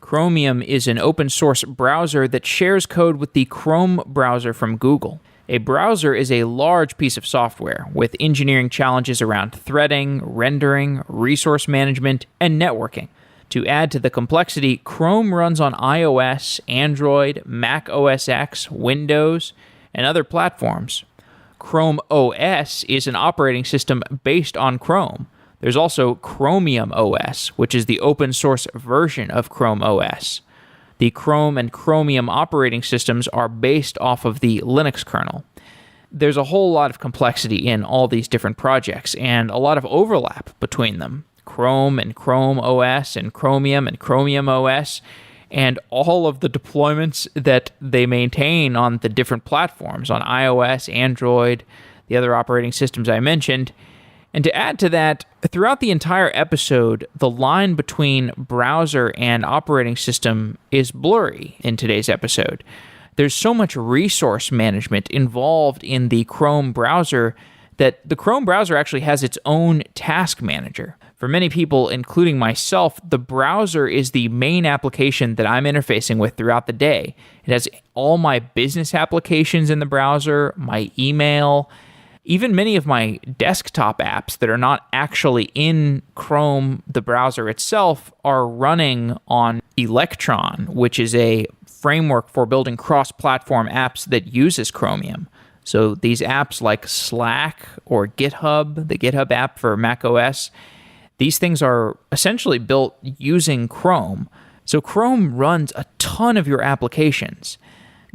Chromium is an open source browser that shares code with the Chrome browser from Google. A browser is a large piece of software with engineering challenges around threading, rendering, resource management, and networking. To add to the complexity, Chrome runs on iOS, Android, MacOSX, Windows, and other platforms. Chrome OS is an operating system based on Chrome. There's also Chromium OS, which is the open source version of Chrome OS. The Chrome and Chromium operating systems are based off of the Linux kernel. There's a whole lot of complexity in all these different projects and a lot of overlap between them. Chrome and Chrome OS and Chromium OS, and all of the deployments that they maintain on the different platforms, on iOS, Android, the other operating systems I mentioned. And to add to that, throughout the entire episode, the line between browser and operating system is blurry in today's episode. There's so much resource management involved in the Chrome browser that the Chrome browser actually has its own task manager. For many people, including myself, the browser is the main application that I'm interfacing with throughout the day. It has all my business applications in the browser, my email, even many of my desktop apps that are not actually in Chrome, the browser itself, are running on Electron, which is a framework for building cross-platform apps that uses Chromium. So these apps like Slack or GitHub, the GitHub app for macOS, these things are essentially built using Chrome. So Chrome runs a ton of your applications.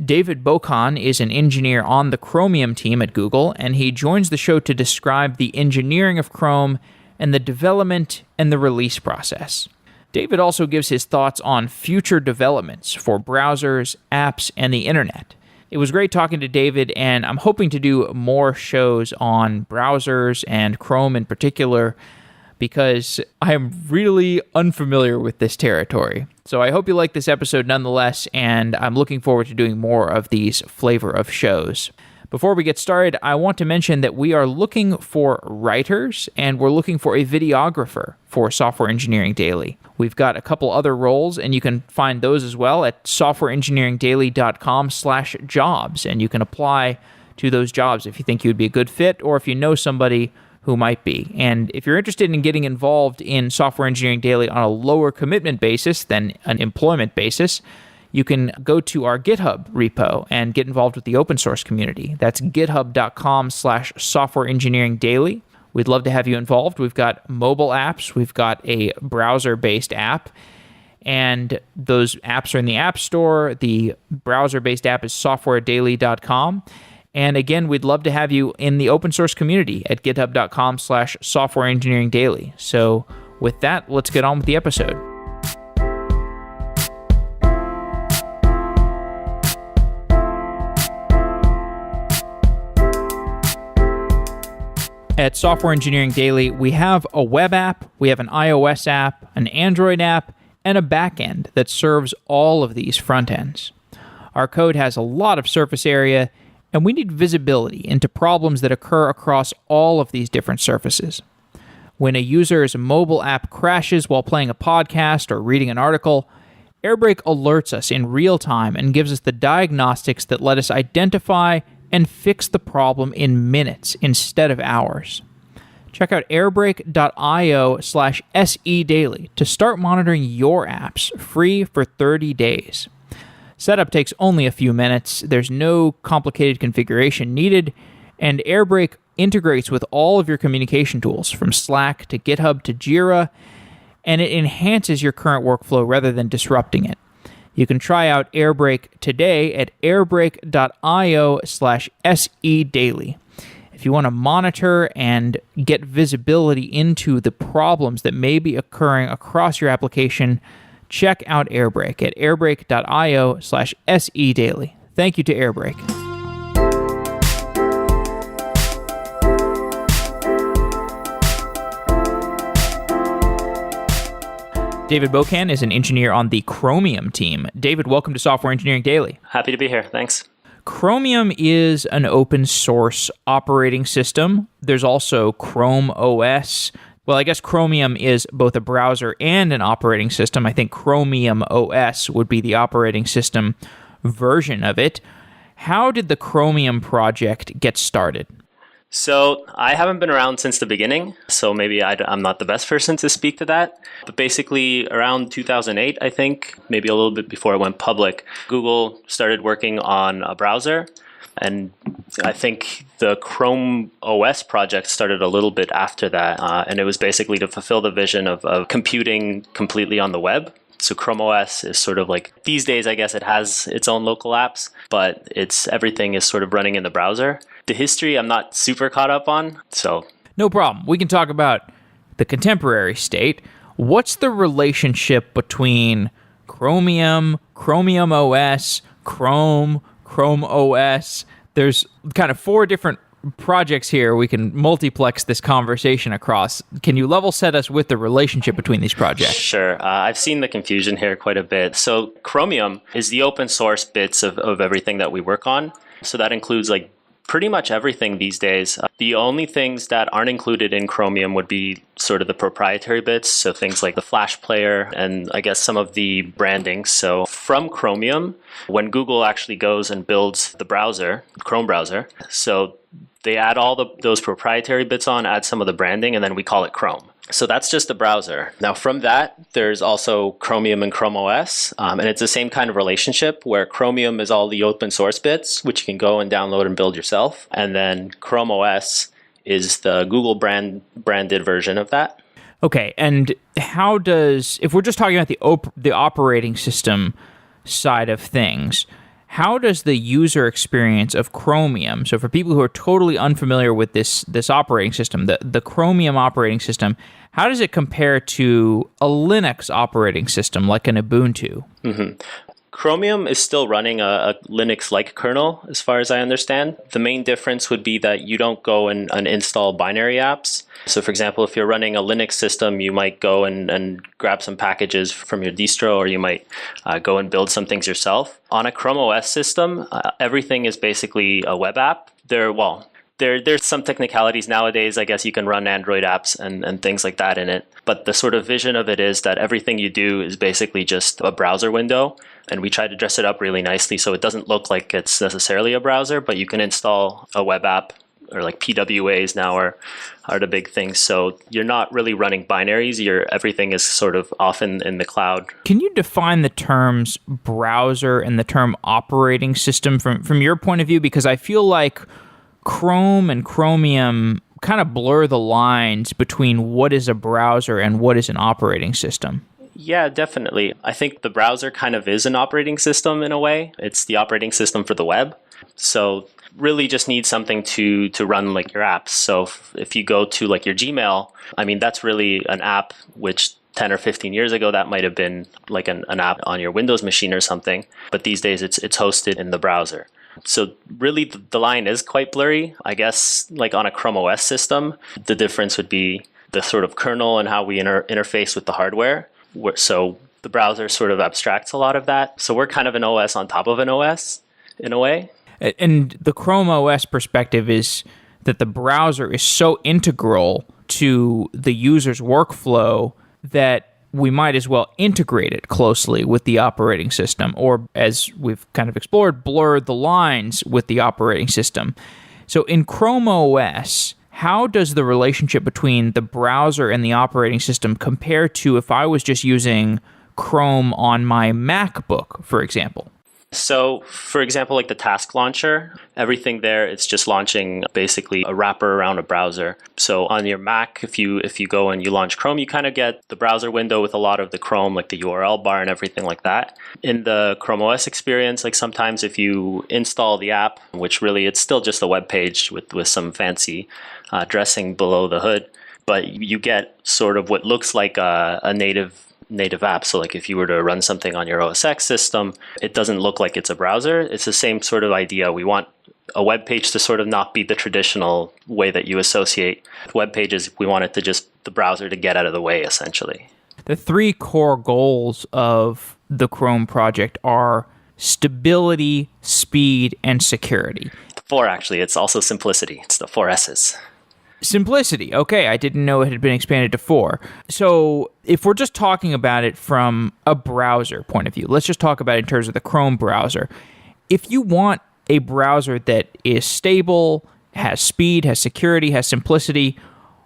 David Bokan is an engineer on the Chromium team at Google, and he joins the show to describe the engineering of Chrome and the development and the release process. David also gives his thoughts on future developments for browsers, apps, and the internet. It was great talking to David, and I'm hoping to do more shows on browsers and Chrome in particular, because I am really unfamiliar with this territory. So I hope you like this episode nonetheless, and I'm looking forward to doing more of these flavor of shows. Before we get started, I want to mention that we are looking for writers, and we're looking for a videographer for Software Engineering Daily. We've got a couple other roles, and you can find those as well at softwareengineeringdaily.com/jobs, and you can apply to those jobs if you think you'd be a good fit, or if you know somebody who might be. And if you're interested in getting involved in Software Engineering Daily on a lower commitment basis than an employment basis, you can go to our GitHub repo and get involved with the open source community. That's github.com/softwareengineeringdaily. We'd love to have you involved. We've got mobile apps. We've got a browser-based app, and those apps are in the App Store. The browser-based app is softwaredaily.com. And again, we'd love to have you in the open source community at github.com/softwareengineeringdaily. So with that, let's get on with the episode. At Software Engineering Daily, we have a web app, we have an iOS app, an Android app, and a backend that serves all of these front ends. Our code has a lot of surface area, and we need visibility into problems that occur across all of these different surfaces. When a user's mobile app crashes while playing a podcast or reading an article, Airbrake alerts us in real time and gives us the diagnostics that let us identify and fix the problem in minutes instead of hours. Check out airbrake.io/sedaily to start monitoring your apps free for 30 days. Setup takes only a few minutes, there's no complicated configuration needed, and Airbrake integrates with all of your communication tools from Slack to GitHub to Jira, and it enhances your current workflow rather than disrupting it. You can try out Airbrake today at airbrake.io/sedaily. If you want to monitor and get visibility into the problems that may be occurring across your application, check out Airbrake at airbrake.io/sedaily. Thank you to Airbrake. David Bokan is an engineer on the Chromium team. David, welcome to Software Engineering Daily. Happy to be here. Thanks. Chromium is an open source operating system. There's also Chrome OS. Well, I guess Chromium is both a browser and an operating system. I think Chromium OS would be the operating system version of it. How did the Chromium project get started? So I haven't been around since the beginning, so maybe I'm not the best person to speak to that. But basically around 2008, I think, maybe a little bit before it went public, Google started working on a browser. And I think the Chrome OS project started a little bit after that. And it was basically to fulfill the vision of computing completely on the web. So Chrome OS is sort of like, these days, I guess it has its own local apps, but everything is sort of running in the browser. The history I'm not super caught up on, so. No problem. We can talk about the contemporary state. What's the relationship between Chromium, Chromium OS, Chrome OS? There's kind of 4 different projects here we can multiplex this conversation across. Can you level set us with the relationship between these projects? Sure. I've seen the confusion here quite a bit. So Chromium is the open source bits of everything that we work on. So that includes like pretty much everything these days. The only things that aren't included in Chromium would be sort of the proprietary bits, so things like the Flash player and I guess some of the branding. So from Chromium, when Google actually goes and builds the browser, Chrome browser, so they add all those proprietary bits on, add some of the branding, and then we call it Chrome. So that's just the browser. Now from that, there's also Chromium and Chrome OS. And it's the same kind of relationship where Chromium is all the open source bits, which you can go and download and build yourself. And then Chrome OS is the Google branded version of that. Okay, and if we're just talking about the operating system side of things, how does the user experience of Chromium, so for people who are totally unfamiliar with this operating system, the Chromium operating system, how does it compare to a Linux operating system like an Ubuntu? Mm-hmm. Chromium is still running a Linux-like kernel, as far as I understand. The main difference would be that you don't go and install binary apps. So for example, if you're running a Linux system, you might go and grab some packages from your distro, or you might go and build some things yourself. On a Chrome OS system, everything is basically a web app. There's some technicalities nowadays. I guess you can run Android apps and things like that in it. But the sort of vision of it is that everything you do is basically just a browser window. And we try to dress it up really nicely so it doesn't look like it's necessarily a browser, but you can install a web app, or like PWAs now are the big things. So you're not really running binaries. Everything is sort of off in the cloud. Can you define the terms browser and the term operating system from your point of view? Because I feel like Chrome and Chromium kind of blur the lines between what is a browser and what is an operating system. Yeah, definitely. I think the browser kind of is an operating system in a way. It's the operating system for the web. So really just need something to run like your apps. So if you go to like your Gmail, I mean, that's really an app, which 10 or 15 years ago, that might have been like an app on your Windows machine or something. But these days it's hosted in the browser. So really the line is quite blurry. I guess like on a Chrome OS system, the difference would be the sort of kernel and how we interface with the hardware. So the browser sort of abstracts a lot of that. So we're kind of an OS on top of an OS in a way. And the Chrome OS perspective is that the browser is so integral to the user's workflow that we might as well integrate it closely with the operating system, or as we've kind of explored, blur the lines with the operating system. So in Chrome OS, how does the relationship between the browser and the operating system compare to if I was just using Chrome on my MacBook, for example? So, for example, like the task launcher, everything there, it's just launching basically a wrapper around a browser. So on your Mac, if you go and you launch Chrome, you kind of get the browser window with a lot of the Chrome, like the URL bar and everything like that. In the Chrome OS experience, like sometimes if you install the app, which really it's still just a web page with some fancy dressing below the hood, but you get sort of what looks like a native app. So like if you were to run something on your OSX system, it doesn't look like it's a browser. It's the same sort of idea. We want a web page to sort of not be the traditional way that you associate web pages. We want it to just the browser to get out of the way, essentially. The 3 core goals of the Chrome project are stability, speed, and security. 4, actually. It's also simplicity. It's the 4 S's. Simplicity. Okay, I didn't know it had been expanded to 4. So if we're just talking about it from a browser point of view, let's just talk about it in terms of the Chrome browser. If you want a browser that is stable, has speed, has security, has simplicity,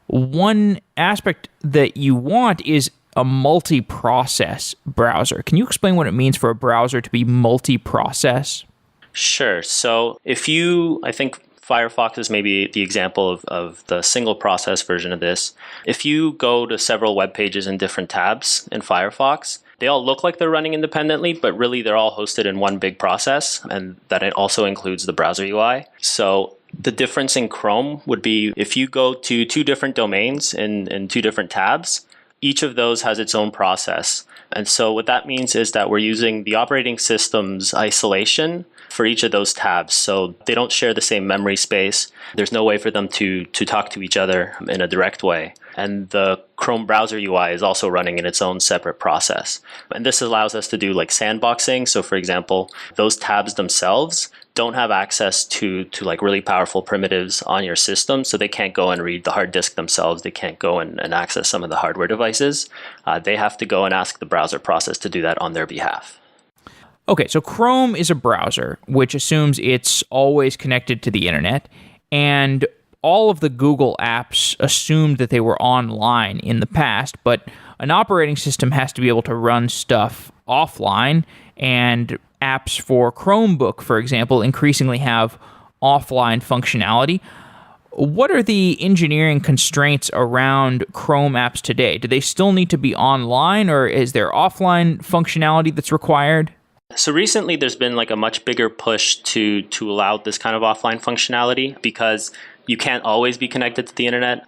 one aspect that you want is a multi-process browser. Can you explain what it means for a browser to be multi-process? Sure. So I think Firefox is maybe the example of the single process version of this. If you go to several web pages in different tabs in Firefox, they all look like they're running independently, but really they're all hosted in one big process, and that it also includes the browser UI. So the difference in Chrome would be if you go to 2 different domains in 2 different tabs, each of those has its own process. And so what that means is that we're using the operating system's isolation for each of those tabs. So they don't share the same memory space. There's no way for them to talk to each other in a direct way. And the Chrome browser UI is also running in its own separate process. And this allows us to do like sandboxing. So for example, those tabs themselves don't have access to like really powerful primitives on your system. So they can't go and read the hard disk themselves. They can't go and access some of the hardware devices. They have to go and ask the browser process to do that on their behalf. Okay, so Chrome is a browser which assumes it's always connected to the internet, and all of the Google apps assumed that they were online in the past, but an operating system has to be able to run stuff offline, and apps for Chromebook, for example, increasingly have offline functionality. What are the engineering constraints around Chrome apps today? Do they still need to be online, or is there offline functionality that's required? So recently there's been like a much bigger push to allow this kind of offline functionality because you can't always be connected to the internet.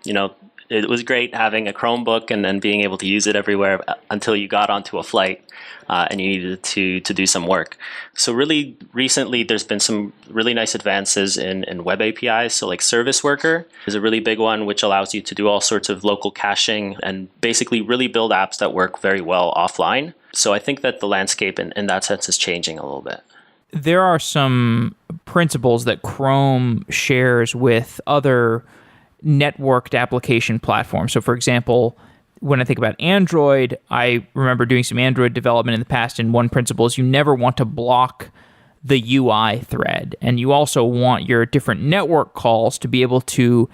It was great having a Chromebook and then being able to use it everywhere until you got onto a flight and you needed to do some work. So really recently there's been some really nice advances in web APIs. So like Service Worker is a really big one, which allows you to do all sorts of local caching and basically really build apps that work very well offline. So I think that the landscape in that sense is changing a little bit. There are some principles that Chrome shares with other networked application platforms. So for example, when I think about Android, I remember doing some Android development in the past, and one principle is you never want to block the UI thread. And you also want your different network calls to be able to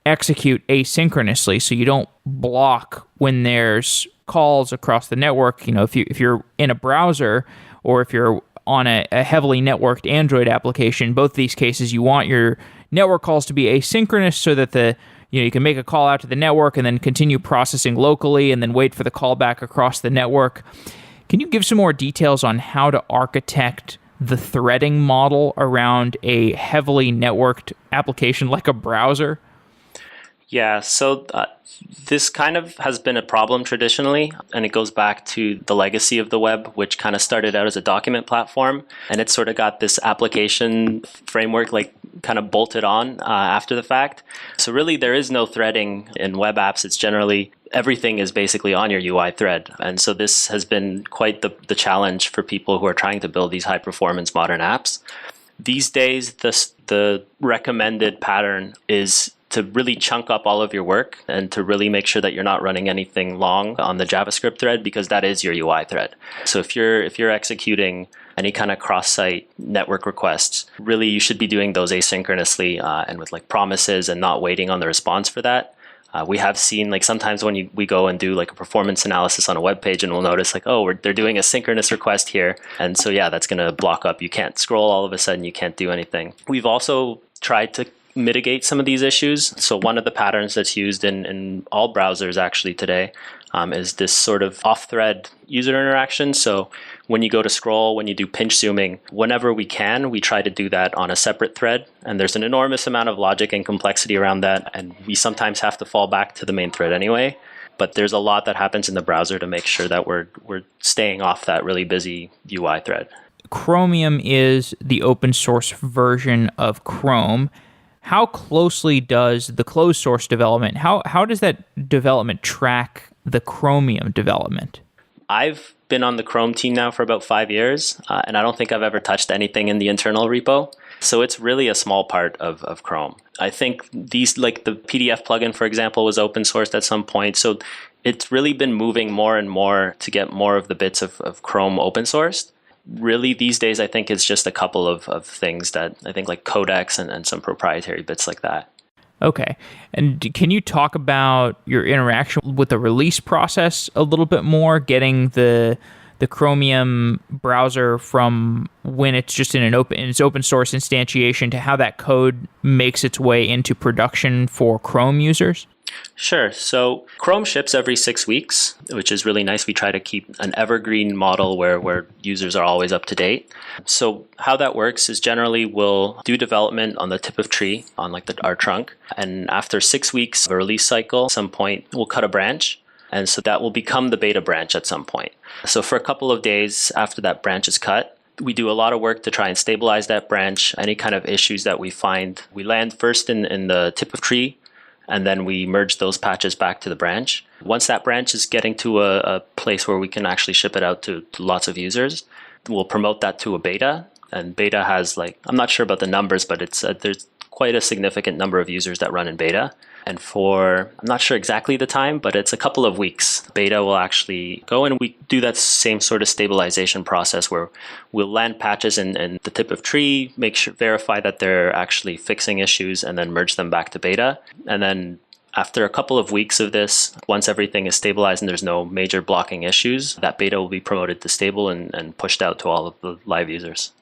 execute asynchronously, so you don't block when there's calls across the network. If you're in a browser or if you're on a heavily networked Android application, both these cases, you want your network calls to be asynchronous so that you can make a call out to the network and then continue processing locally and then wait for the callback across the network. Can you give some more details on how to architect the threading model around a heavily networked application like a browser? Yeah, so this kind of has been a problem traditionally, and it goes back to the legacy of the web, which kind of started out as a document platform, and it sort of got this application framework like kind of bolted on after the fact. So really there is no threading in web apps. It's generally everything is basically on your UI thread. And so this has been quite the challenge for people who are trying to build these high performance modern apps. These days, the recommended pattern is to really chunk up all of your work and to really make sure that you're not running anything long on the JavaScript thread, because that is your UI thread. So if you're executing any kind of cross-site network requests, really you should be doing those asynchronously and with like promises and not waiting on the response for that. We have seen like sometimes when we go and do like a performance analysis on a web page, and we'll notice like, they're doing a synchronous request here. And so yeah, that's going to block up. You can't scroll all of a sudden, you can't do anything. We've also tried to mitigate some of these issues. So one of the patterns that's used in all browsers actually today is this sort of off-thread user interaction. So when you go to scroll, when you do pinch zooming, whenever we can, we try to do that on a separate thread. And there's an enormous amount of logic and complexity around that. And we sometimes have to fall back to the main thread anyway. But there's a lot that happens in the browser to make sure that we're staying off that really busy UI thread. Chromium is the open source version of Chrome. How closely does the closed source development, how does that development track the Chromium development? I've been on the Chrome team now for about 5 years, and I don't think I've ever touched anything in the internal repo. So it's really a small part of Chrome. I think these, like the PDF plugin, for example, was open sourced at some point. So it's really been moving more and more to get more of the bits of Chrome open sourced. Really, these days, I think it's just a couple of things that I think like codecs and some proprietary bits like that. Okay. And can you talk about your interaction with the release process a little bit more, getting the Chromium browser from when it's just in its open source instantiation to how that code makes its way into production for Chrome users? Sure. So Chrome ships every 6 weeks, which is really nice. We try to keep an evergreen model where users are always up to date. So how that works is generally we'll do development on the tip of tree on like our trunk. And after 6 weeks of a release cycle, at some point we'll cut a branch. And so that will become the beta branch at some point. So for a couple of days after that branch is cut, we do a lot of work to try and stabilize that branch. Any kind of issues that we find, we land first in the tip of tree, and then we merge those patches back to the branch. Once that branch is getting to a place where we can actually ship it out to lots of users, we'll promote that to a beta. And beta has I'm not sure about the numbers, but it's there's quite a significant number of users that run in beta. And I'm not sure exactly the time, but it's a couple of weeks. Beta will actually go and we do that same sort of stabilization process where we'll land patches in the tip of tree, verify that they're actually fixing issues, and then merge them back to beta. And then after a couple of weeks of this, once everything is stabilized and there's no major blocking issues, that beta will be promoted to stable and pushed out to all of the live users.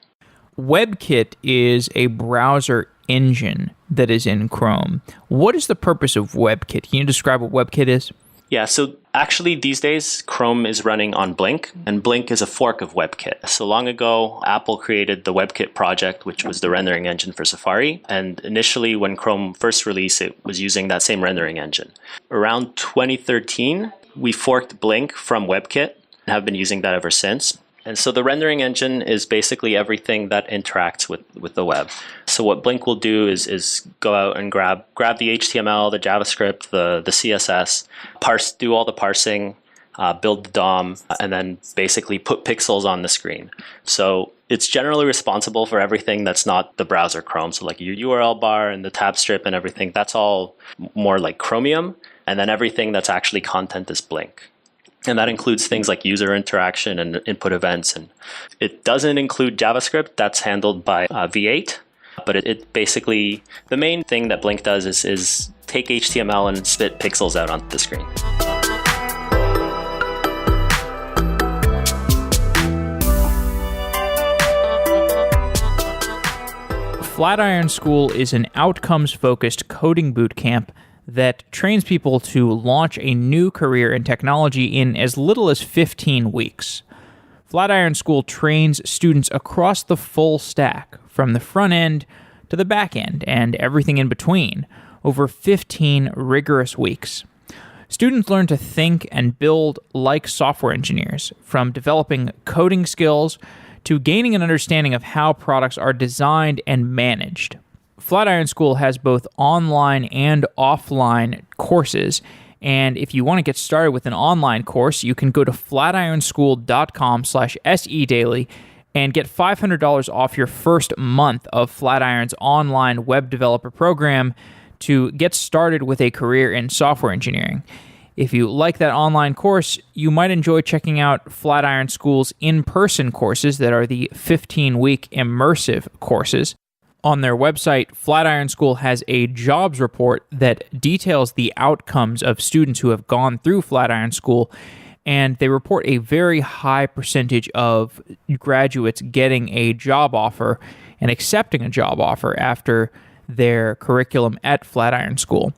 Webkit is a browser engine that is in Chrome. What is the purpose of Webkit? Can you describe what Webkit is? Yeah, so actually these days Chrome is running on Blink, and Blink is a fork of Webkit. So long ago, Apple created the Webkit project, which was the rendering engine for Safari. And initially when Chrome first released, it was using that same rendering engine. Around 2013, we forked Blink from Webkit and have been using that ever since. And so the rendering engine is basically everything that interacts with the web. So what Blink will do is go out and grab the HTML, the JavaScript, the CSS, do all the parsing, build the DOM, and then basically put pixels on the screen. So it's generally responsible for everything that's not the browser Chrome. So like your URL bar and the tab strip and everything, that's all more like Chromium. And then everything that's actually content is Blink. And that includes things like user interaction and input events. And it doesn't include JavaScript. That's handled by V8. But it basically, the main thing that Blink does is take HTML and spit pixels out onto the screen. Flatiron School is an outcomes-focused coding bootcamp that trains people to launch a new career in technology in as little as 15 weeks. Flatiron School trains students across the full stack, from the front end to the back end and everything in between, over 15 rigorous weeks. Students learn to think and build like software engineers, from developing coding skills to gaining an understanding of how products are designed and managed. Flatiron School has both online and offline courses, and if you want to get started with an online course, you can go to flatironschool.com/sedaily and get $500 off your first month of Flatiron's online web developer program to get started with a career in software engineering. If you like that online course, you might enjoy checking out Flatiron School's in-person courses that are the 15-week immersive courses. On their website, Flatiron School has a jobs report that details the outcomes of students who have gone through Flatiron School, and they report a very high percentage of graduates getting a job offer and accepting a job offer after their curriculum at Flatiron School.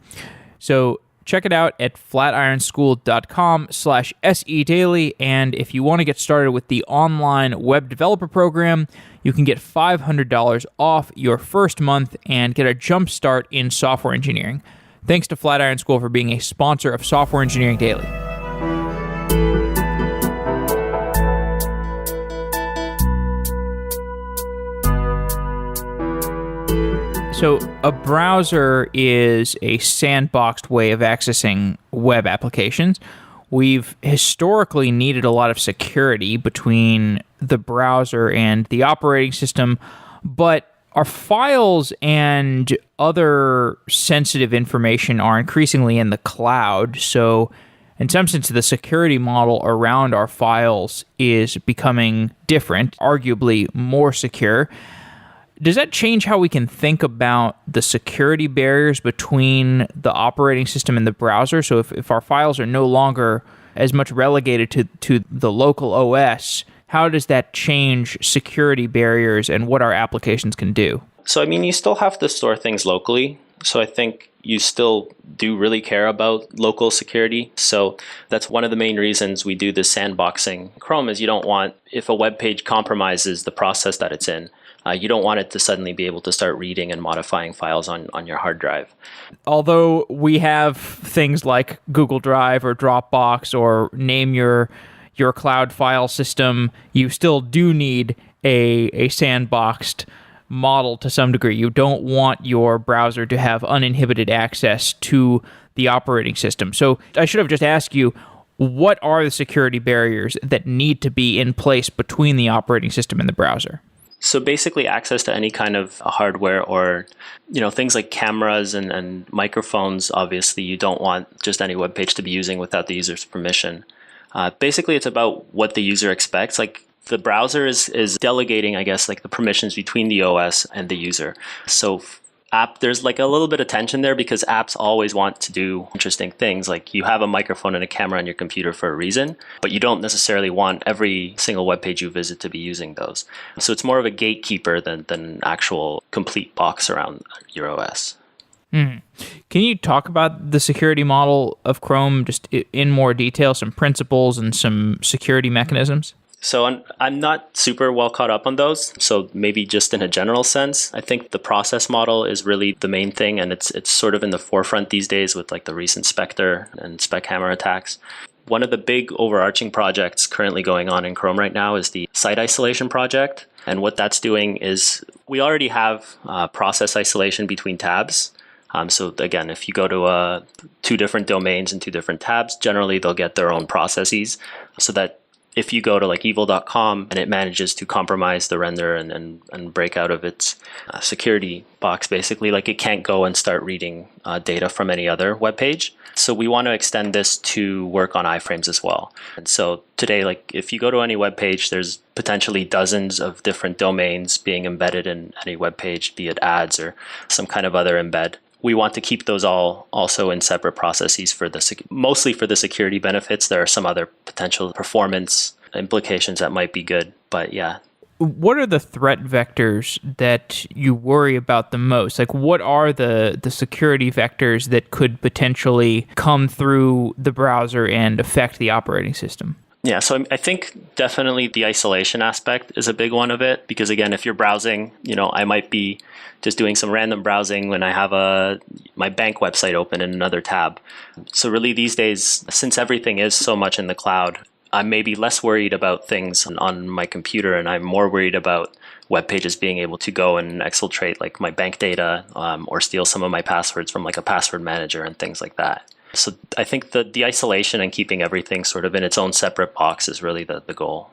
So check it out at flatironschool.com/sedaily, and if you want to get started with the online web developer program, you can get $500 off your first month and get a jump start in software engineering. Thanks to Flatiron School for being a sponsor of Software Engineering Daily. So a browser is a sandboxed way of accessing web applications. We've historically needed a lot of security between the browser and the operating system, but Our files and other sensitive information are increasingly in the cloud. So in some sense, the security model around our files is becoming different, arguably more secure. Does that change how we can think about the security barriers between the operating system and the browser? So if our files are no longer as much relegated to the local OS, how does that change security barriers and what our applications can do? So, I mean, you still have to store things locally. So I think you still do really care about local security. So that's one of the main reasons we do this sandboxing. Chrome is you don't want, if a web page compromises the process that it's in, you don't want it to suddenly be able to start reading and modifying files on your hard drive. Although we have things like Google Drive or Dropbox or name your cloud file system, you still do need a sandboxed model to some degree. You don't want your browser to have uninhibited access to the operating system. So I should have just asked you, what are the security barriers that need to be in place between the operating system and the browser? So basically access to any kind of hardware or, things like cameras and microphones, obviously you don't want just any web page to be using without the user's permission. Basically it's about what the user expects. Like the browser is delegating, I guess, like the permissions between the OS and the user. So there's like a little bit of tension there because apps always want to do interesting things. Like you have a microphone and a camera on your computer for a reason, but you don't necessarily want every single web page you visit to be using those. So it's more of a gatekeeper than an actual complete box around your OS. Can you talk about the security model of Chrome just in more detail, some principles and some security mechanisms? So I'm not super well caught up on those. So maybe just in a general sense, I think the process model is really the main thing. And it's sort of in the forefront these days with like the recent Spectre and SpecHammer attacks. One of the big overarching projects currently going on in Chrome right now is the site isolation project. And what that's doing is we already have process isolation between tabs. So again, if you go to two different domains and two different tabs, generally they'll get their own processes so that if you go to like evil.com and it manages to compromise the render and break out of its security box, basically, like it can't go and start reading data from any other web page. So we want to extend this to work on iframes as well. And so today, like if you go to any web page, there's potentially dozens of different domains being embedded in any web page, be it ads or some kind of other embed. We want to keep those all also in separate processes mostly for the security benefits. There are some other potential performance implications that might be good, but yeah. What are the threat vectors that you worry about the most? Like what are the security vectors that could potentially come through the browser and affect the operating system? Yeah, so I think definitely the isolation aspect is a big one of it, because again, if you're browsing, I might be just doing some random browsing when I have my bank website open in another tab. So really these days, since everything is so much in the cloud, I'm maybe less worried about things on my computer, and I'm more worried about web pages being able to go and exfiltrate like my bank data or steal some of my passwords from like a password manager and things like that. So I think the isolation and keeping everything sort of in its own separate box is really the goal.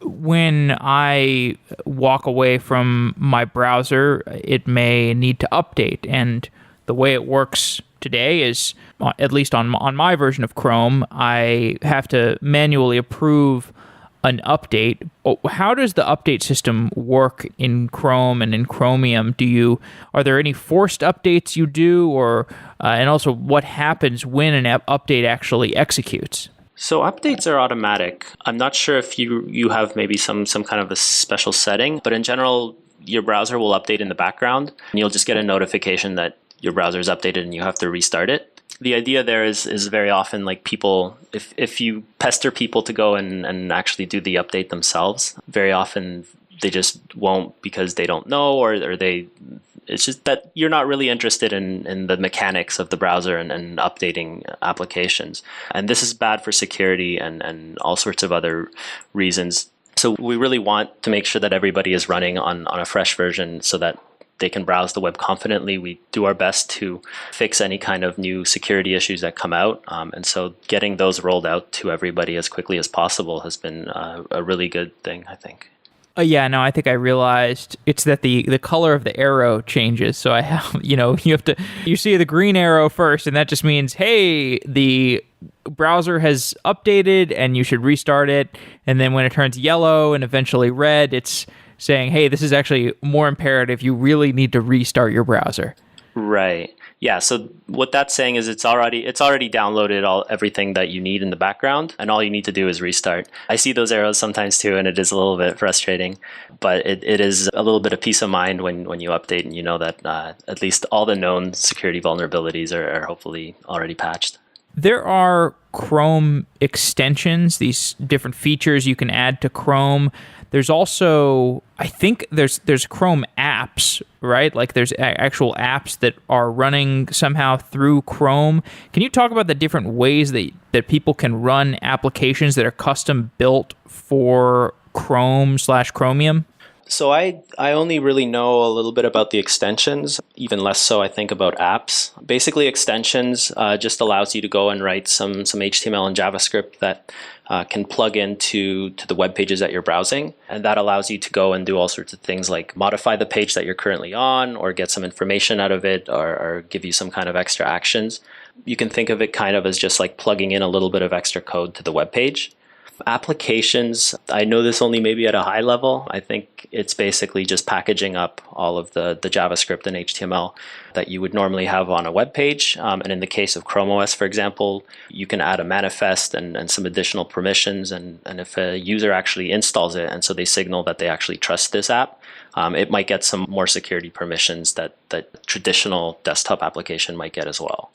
When I walk away from my browser, it may need to update. And the way it works today is, at least on my version of Chrome, I have to manually approve an update. How does the update system work in Chrome and in Chromium? Are there any forced updates you do, or and also what happens when an update actually executes? So updates are automatic. I'm not sure if you have maybe some kind of a special setting, but in general, your browser will update in the background, and you'll just get a notification that your browser is updated and you have to restart it. The idea there is very often like people, if you pester people to go and actually do the update themselves, very often they just won't because they don't know, or it's just that you're not really interested in the mechanics of the browser and updating applications. And this is bad for security and all sorts of other reasons. So we really want to make sure that everybody is running on a fresh version so that they can browse the web confidently. We do our best to fix any kind of new security issues that come out. And so getting those rolled out to everybody as quickly as possible has been a really good thing, I think. Yeah, no, I think I realized it's that the color of the arrow changes. So I have, you see the green arrow first, and that just means, hey, the browser has updated and you should restart it. And then when it turns yellow and eventually red, it's saying, hey, this is actually more imperative. You really need to restart your browser. Right. Yeah. So what that's saying is it's already downloaded everything that you need in the background, and all you need to do is restart. I see those arrows sometimes too, and it is a little bit frustrating, but it is a little bit of peace of mind when you update and you know that at least all the known security vulnerabilities are hopefully already patched. There are Chrome extensions, these different features you can add to Chrome. There's also, I think there's Chrome apps, right? Like there's actual apps that are running somehow through Chrome. Can you talk about the different ways that people can run applications that are custom built for Chrome/Chromium? So I only really know a little bit about the extensions, even less so I think about apps. Basically extensions just allows you to go and write some HTML and JavaScript that can plug into the web pages that you're browsing. And that allows you to go and do all sorts of things like modify the page that you're currently on, or get some information out of it, or give you some kind of extra actions. You can think of it kind of as just like plugging in a little bit of extra code to the web page. Applications, I know this only maybe at a high level. I think it's basically just packaging up all of the JavaScript and HTML that you would normally have on a web page. And in the case of Chrome OS, for example, you can add a manifest and some additional permissions. And if a user actually installs it, and so they signal that they actually trust this app, it might get some more security permissions that traditional desktop application might get as well.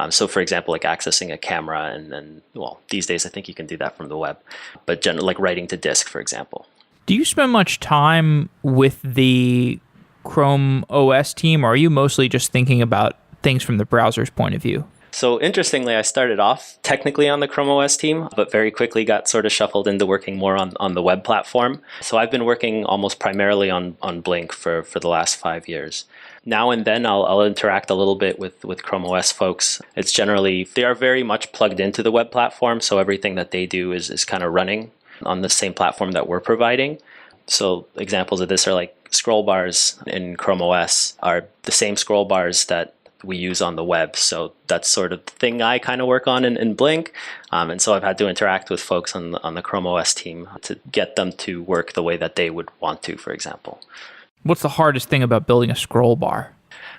So for example, like accessing a camera and well, these days I think you can do that from the web, but like writing to disk, for example. Do you spend much time with the Chrome OS team, or are you mostly just thinking about things from the browser's point of view? So interestingly, I started off technically on the Chrome OS team, but very quickly got sort of shuffled into working more on the web platform. So I've been working almost primarily on Blink for the last 5 years. Now and then I'll interact a little bit with Chrome OS folks. It's generally, they are very much plugged into the web platform, so everything that they do is kind of running on the same platform that we're providing. So examples of this are like scroll bars in Chrome OS are the same scroll bars that we use on the web. So that's sort of the thing I kind of work on in Blink. And so I've had to interact with folks on the Chrome OS team to get them to work the way that they would want to, for example. What's the hardest thing about building a scroll bar?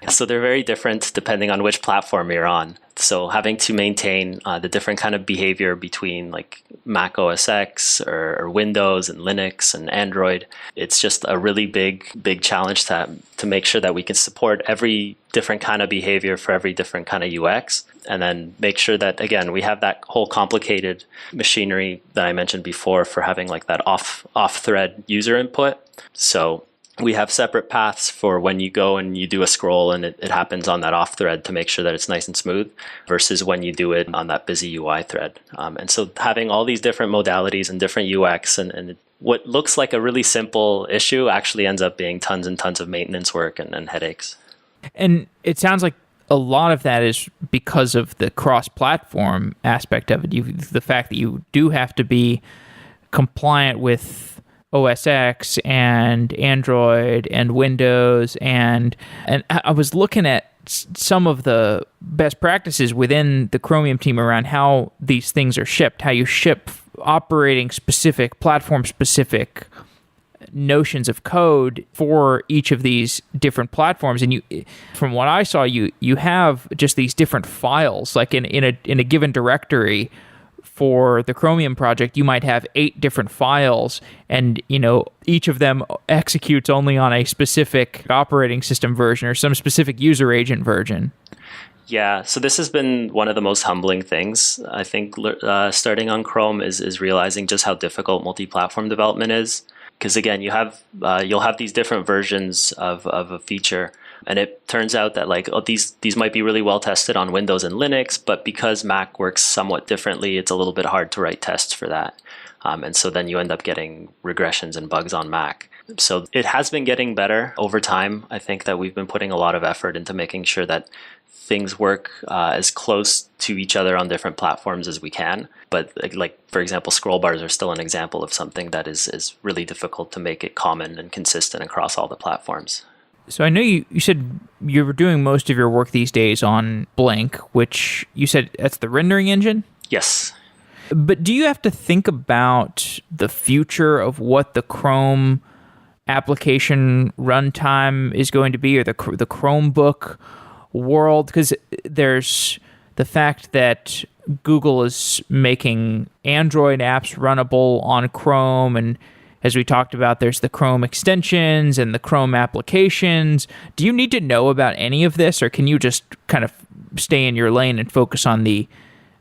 So they're very different depending on which platform you're on. So having to maintain the different kind of behavior between like MacOSX or Windows and Linux and Android, it's just a really big challenge to make sure that we can support every different kind of behavior for every different kind of UX. And then make sure that, again, we have that whole complicated machinery that I mentioned before for having like that off-thread user input. So we have separate paths for when you go and you do a scroll and it happens on that off thread to make sure that it's nice and smooth versus when you do it on that busy UI thread. And so having all these different modalities and different UX and what looks like a really simple issue actually ends up being tons and tons of maintenance work and headaches. And it sounds like a lot of that is because of the cross-platform aspect of it. The fact that you do have to be compliant with OS X and Android and Windows, and I was looking at some of the best practices within the Chromium team around how these things are shipped, how you ship operating specific, platform specific notions of code for each of these different platforms. And you, from what I saw, you have just these different files, like in a given directory. For the Chromium project, you might have 8 different files, and each of them executes only on a specific operating system version or some specific user agent version. Yeah, so this has been one of the most humbling things. I think starting on Chrome is realizing just how difficult multi-platform development is. Because again, you'll have these different versions of a feature. And it turns out that these might be really well tested on Windows and Linux, but because Mac works somewhat differently, it's a little bit hard to write tests for that. And so then you end up getting regressions and bugs on Mac. So it has been getting better over time. I think that we've been putting a lot of effort into making sure that things work as close to each other on different platforms as we can. But like for example, scroll bars are still an example of something that is really difficult to make it common and consistent across all the platforms. So I know you said you were doing most of your work these days on Blink, which you said that's the rendering engine? Yes. But do you have to think about the future of what the Chrome application runtime is going to be, or the Chromebook world? Because there's the fact that Google is making Android apps runnable on Chrome, and as we talked about, there's the Chrome extensions and the Chrome applications. Do you need to know about any of this, or can you just kind of stay in your lane and focus on the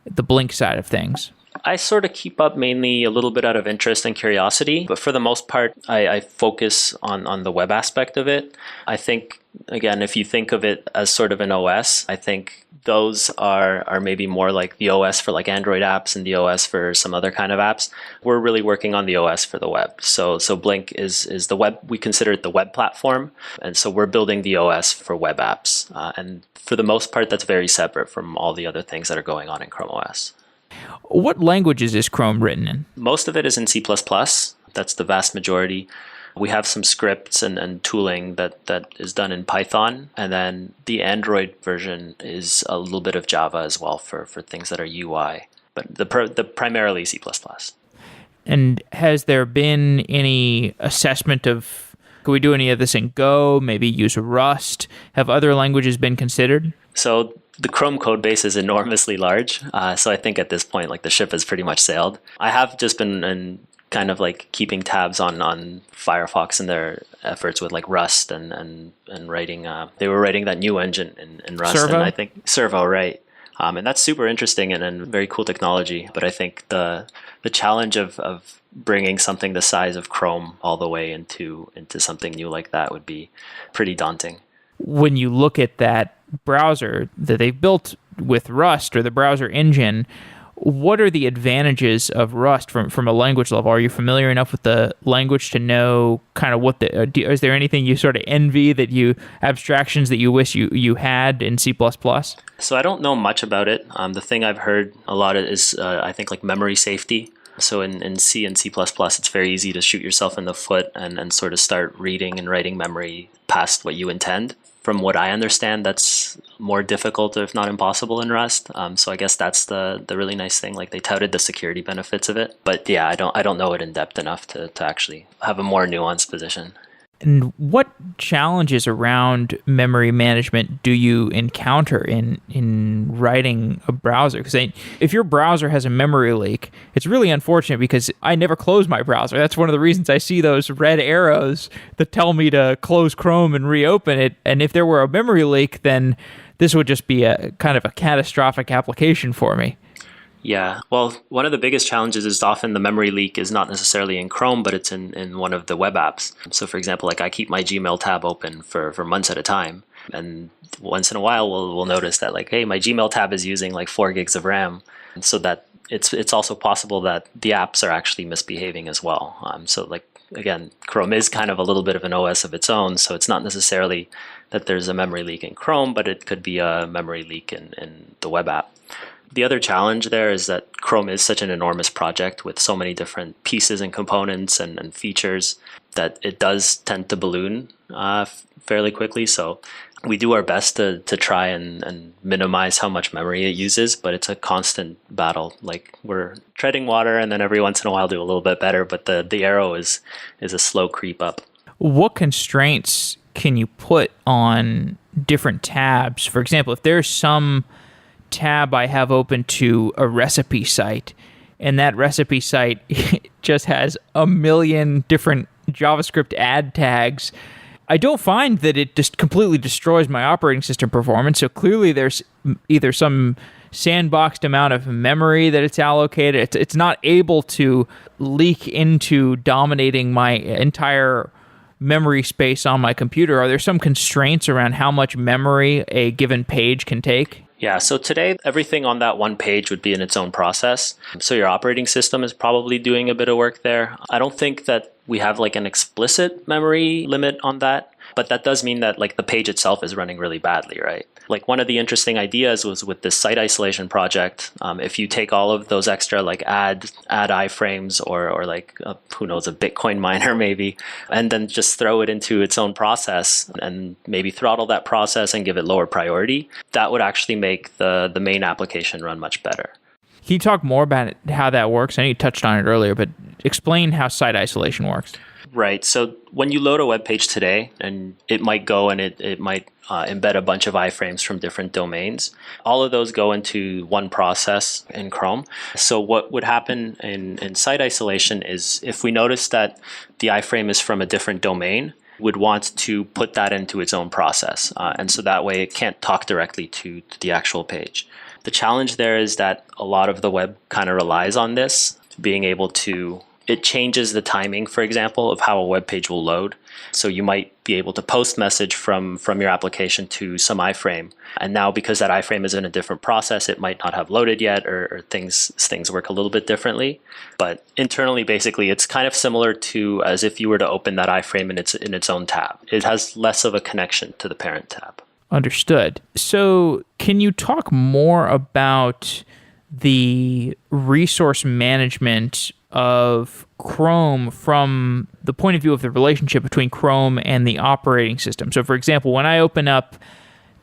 Blink side of things? I sort of keep up mainly a little bit out of interest and curiosity, but for the most part, I focus on the web aspect of it. I think, again, if you think of it as sort of an OS, I think those are maybe more like the OS for like Android apps and the OS for some other kind of apps. We're really working on the OS for the web. So Blink is the web, we consider it the web platform. And so we're building the OS for web apps. And for the most part, that's very separate from all the other things that are going on in Chrome OS. What languages is Chrome written in? Most of it is in C++. That's the vast majority. We have some scripts and tooling that is done in Python. And then the Android version is a little bit of Java as well for things that are UI. But the primarily C++. And has there been any assessment of, could we do any of this in Go, maybe use Rust? Have other languages been considered? So the Chrome code base is enormously large. So I think at this point, like the ship has pretty much sailed. I have just been kind of like keeping tabs on Firefox and their efforts with like Rust and writing. They were writing that new engine in Rust. Servo? And I think Servo, right. And that's super interesting and very cool technology. But I think the challenge of bringing something the size of Chrome all the way into something new like that would be pretty daunting. When you look at that browser that they've built with Rust, or the browser engine, what are the advantages of Rust from a language level? Are you familiar enough with the language to know kind of what is there anything you sort of envy, abstractions that you wish you had in C++? So I don't know much about it. The thing I've heard a lot is I think like memory safety. So in C and C++, it's very easy to shoot yourself in the foot and sort of start reading and writing memory past what you intend. From what I understand, that's more difficult, if not impossible, in Rust. So I guess that's the really nice thing. Like they touted the security benefits of it, but yeah, I don't know it in depth enough to actually have a more nuanced position. And what challenges around memory management do you encounter in writing a browser? Because if your browser has a memory leak, it's really unfortunate because I never close my browser. That's one of the reasons I see those red arrows that tell me to close Chrome and reopen it. And if there were a memory leak, then this would just be a kind of a catastrophic application for me. Yeah, well, one of the biggest challenges is often the memory leak is not necessarily in Chrome, but it's in one of the web apps. So for example, like I keep my Gmail tab open for months at a time. And once in a while, we'll notice that like, hey, my Gmail tab is using like 4 gigs of RAM. And so that it's also possible that the apps are actually misbehaving as well. So like, again, Chrome is kind of a little bit of an OS of its own. So it's not necessarily that there's a memory leak in Chrome, but it could be a memory leak in the web app. The other challenge there is that Chrome is such an enormous project with so many different pieces and components and features that it does tend to balloon fairly quickly. So we do our best to try and minimize how much memory it uses, but it's a constant battle. Like we're treading water and then every once in a while do a little bit better, but the arrow is a slow creep up. What constraints can you put on different tabs? For example, if there's some tab I have open to a recipe site, and that recipe site just has a million different JavaScript add tags, I don't find that it just completely destroys my operating system performance. So clearly there's either some sandboxed amount of memory that it's allocated. It's not able to leak into dominating my entire memory space on my computer. Are there some constraints around how much memory a given page can take? Yeah, so today everything on that one page would be in its own process. So your operating system is probably doing a bit of work there. I don't think that we have like an explicit memory limit on that, but that does mean that like the page itself is running really badly, right? Like one of the interesting ideas was with this site isolation project. If you take all of those extra like add iframes or like who knows, a Bitcoin miner maybe, and then just throw it into its own process and maybe throttle that process and give it lower priority, that would actually make the main application run much better. Can you talk more about how that works? I know you touched on it earlier, but explain how site isolation works. Right. So when you load a web page today, and it might go and it might embed a bunch of iframes from different domains, all of those go into one process in Chrome. So what would happen in site isolation is if we notice that the iframe is from a different domain, would want to put that into its own process. And so that way it can't talk directly to the actual page. The challenge there is that a lot of the web kind of relies on this, being able to, it changes the timing, for example, of how a web page will load. So you might be able to post message from your application to some iframe. And now because that iframe is in a different process, it might not have loaded yet, or things work a little bit differently. But internally, basically, it's kind of similar to as if you were to open that iframe in its own tab. It has less of a connection to the parent tab. Understood. So can you talk more about the resource management of Chrome from the point of view of the relationship between Chrome and the operating system? So for example, when I open up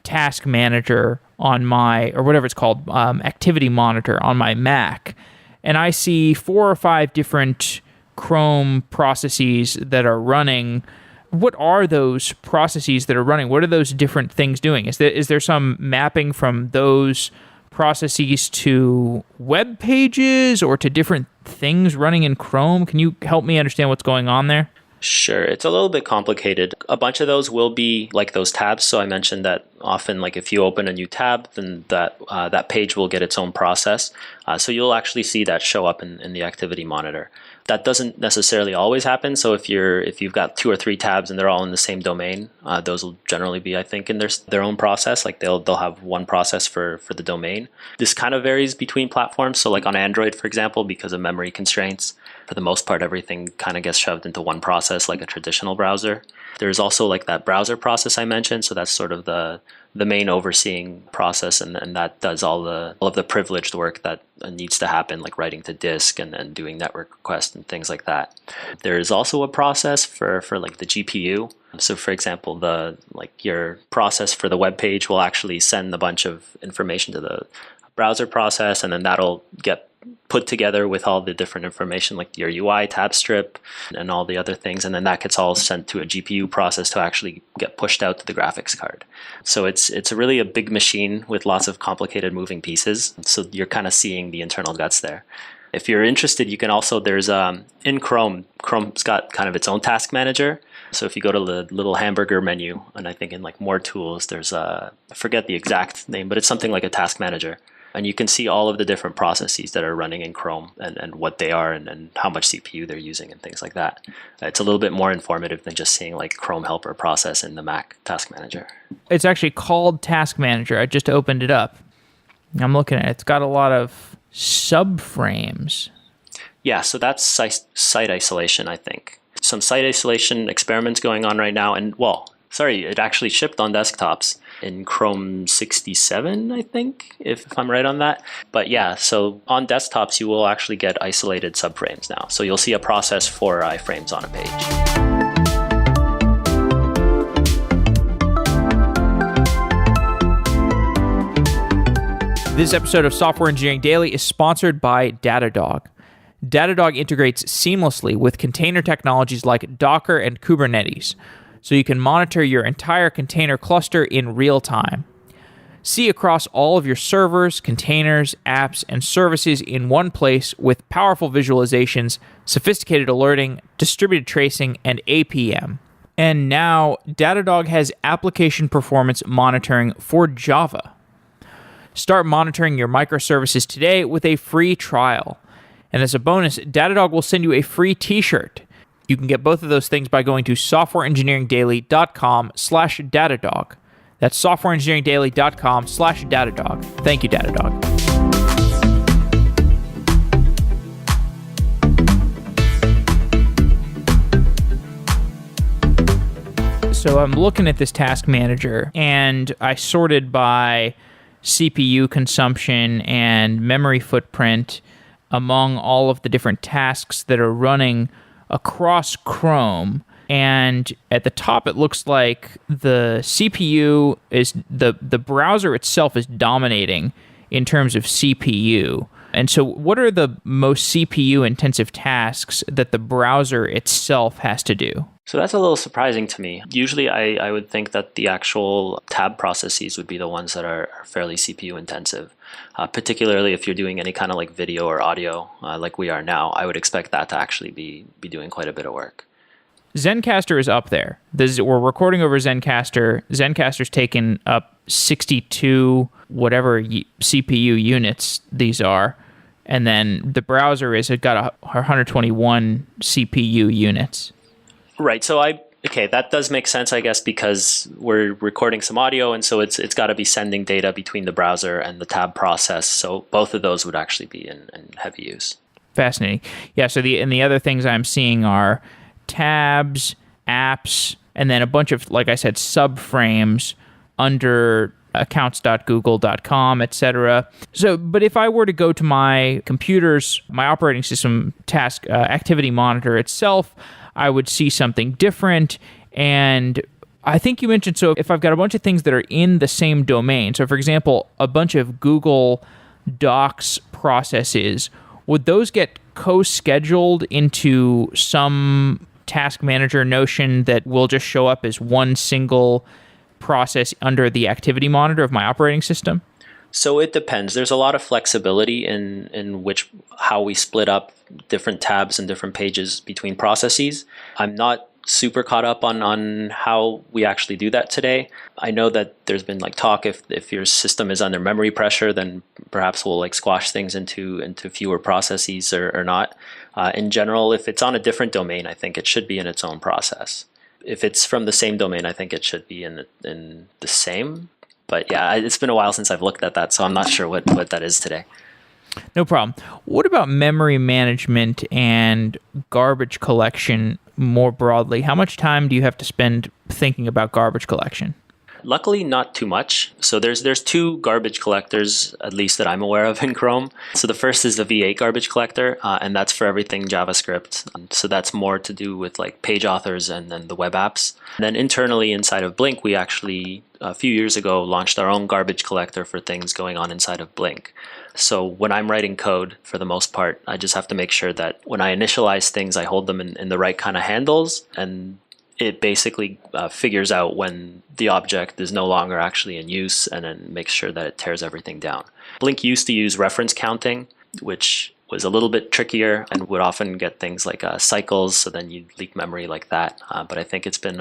Task Manager on my, or whatever it's called, Activity Monitor on my Mac, and I see 4 or 5 different Chrome processes that are running, what are those processes that are running? What are those different things doing? Is there some mapping from those processes to web pages or to different things running in Chrome? Can you help me understand what's going on there? Sure. It's a little bit complicated. A bunch of those will be like those tabs. So I mentioned that often, like if you open a new tab, then that page will get its own process. So you'll actually see that show up in the activity monitor. That doesn't necessarily always happen. So if you've got 2 or 3 tabs and they're all in the same domain, those will generally be, I think, in their own process. Like they'll have one process for the domain. This kind of varies between platforms. So like on Android, for example, because of memory constraints, for the most part, everything kind of gets shoved into one process like a traditional browser. There's also like that browser process I mentioned. So that's sort of the main overseeing process, and that does all of the privileged work that needs to happen, like writing to disk and doing network requests and things like that. There is also a process for like the GPU. So for example, your process for the web page will actually send a bunch of information to the browser process, and then that'll get put together with all the different information like your UI tab strip and all the other things, and then that gets all sent to a GPU process to actually get pushed out to the graphics card. So it's really a big machine with lots of complicated moving pieces. So you're kind of seeing the internal guts there. If you're interested, you can also, there's in Chrome's got kind of its own task manager. So if you go to the little hamburger menu, and I think in like more tools, there's I forget the exact name, but it's something like a task manager. And you can see all of the different processes that are running in Chrome and what they are and how much CPU they're using and things like that. It's a little bit more informative than just seeing like Chrome helper process in the Mac Task Manager. It's actually called Task Manager. I just opened it up. I'm looking at it. It's got a lot of subframes. Yeah, so that's site isolation, I think. Some site isolation experiments going on right now. And it actually shipped on desktops in Chrome 67, I think, if I'm right on that. But yeah, so on desktops, you will actually get isolated subframes now. So you'll see a process for iframes on a page. This episode of Software Engineering Daily is sponsored by Datadog. Datadog integrates seamlessly with container technologies like Docker and Kubernetes, so you can monitor your entire container cluster in real time. See across all of your servers, containers, apps, and services in one place with powerful visualizations, sophisticated alerting, distributed tracing, and APM. And now, Datadog has application performance monitoring for Java. Start monitoring your microservices today with a free trial. And as a bonus, Datadog will send you a free t-shirt. You can get both of those things by going to softwareengineeringdaily.com/Datadog. That's softwareengineeringdaily.com/Datadog. Thank you, Datadog. So I'm looking at this task manager and I sorted by CPU consumption and memory footprint among all of the different tasks that are running across Chrome. And at the top, it looks like the CPU is the browser itself is dominating in terms of CPU. And so what are the most CPU intensive tasks that the browser itself has to do? So that's a little surprising to me. Usually I would think that the actual tab processes would be the ones that are fairly CPU intensive. Particularly if you're doing any kind of like video or audio like we are now, I would expect that to actually be doing quite a bit of work. Zencastr is up there. We're recording over Zencastr. Zencastr's taken up 62 whatever CPU units these are. And then the browser has got 121 CPU units. Right. So that does make sense, I guess, because we're recording some audio, and so it's got to be sending data between the browser and the tab process. So both of those would actually be in heavy use. Fascinating. Yeah. So the other things I'm seeing are tabs, apps, and then a bunch of, like I said, subframes under accounts.google.com, etc. So, but if I were to go to my computer's, my operating system task activity monitor itself, I would see something different. And I think you mentioned, so if I've got a bunch of things that are in the same domain, so for example, a bunch of Google Docs processes, would those get co-scheduled into some task manager notion that will just show up as one single process under the activity monitor of my operating system? So it depends. There's a lot of flexibility in how we split up different tabs and different pages between processes. I'm not super caught up on how we actually do that today. I know that there's been like talk if your system is under memory pressure, then perhaps we'll like squash things into fewer processes or not. In general, if it's on a different domain, I think it should be in its own process. If it's from the same domain, I think it should be in the same. But yeah, it's been a while since I've looked at that, so I'm not sure what that is today. No problem. What about memory management and garbage collection more broadly? How much time do you have to spend thinking about garbage collection? Luckily, not too much. So there's two garbage collectors, at least that I'm aware of in Chrome. So the first is the V8 garbage collector, and that's for everything JavaScript. So that's more to do with like page authors and then the web apps. And then internally inside of Blink, we actually a few years ago launched our own garbage collector for things going on inside of Blink. So when I'm writing code, for the most part, I just have to make sure that when I initialize things, I hold them in the right kind of handles, and it basically figures out when the object is no longer actually in use and then makes sure that it tears everything down. Blink used to use reference counting, which was a little bit trickier and would often get things like cycles, so then you'd leak memory like that. But I think it's been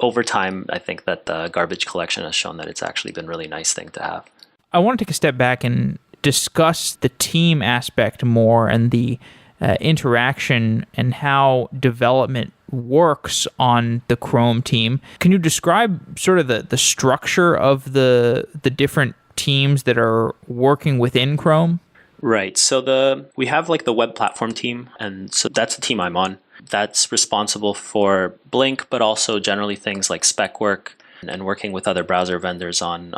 over time, I think that the garbage collection has shown that it's actually been a really nice thing to have. I want to take a step back and discuss the team aspect more and the interaction and how development works on the Chrome team. Can you describe sort of the structure of the different teams that are working within Chrome? Right. So we have like the web platform team, and so that's the team I'm on. That's responsible for Blink, but also generally things like spec work and working with other browser vendors on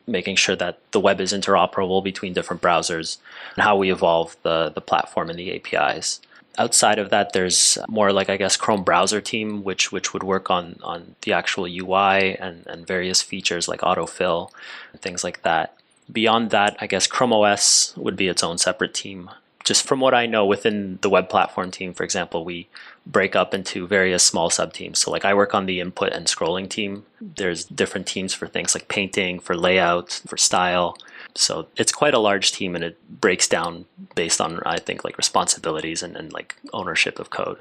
making sure that the web is interoperable between different browsers and how we evolve the platform and the APIs. Outside of that, there's more like, I guess, Chrome browser team, which would work on the actual UI and various features like autofill and things like that. Beyond that, I guess Chrome OS would be its own separate team. Just from what I know, within the web platform team, for example, we break up into various small sub-teams. So like I work on the input and scrolling team. There's different teams for things like painting, for layout, for style. So it's quite a large team, and it breaks down based on, I think, like responsibilities and like ownership of code.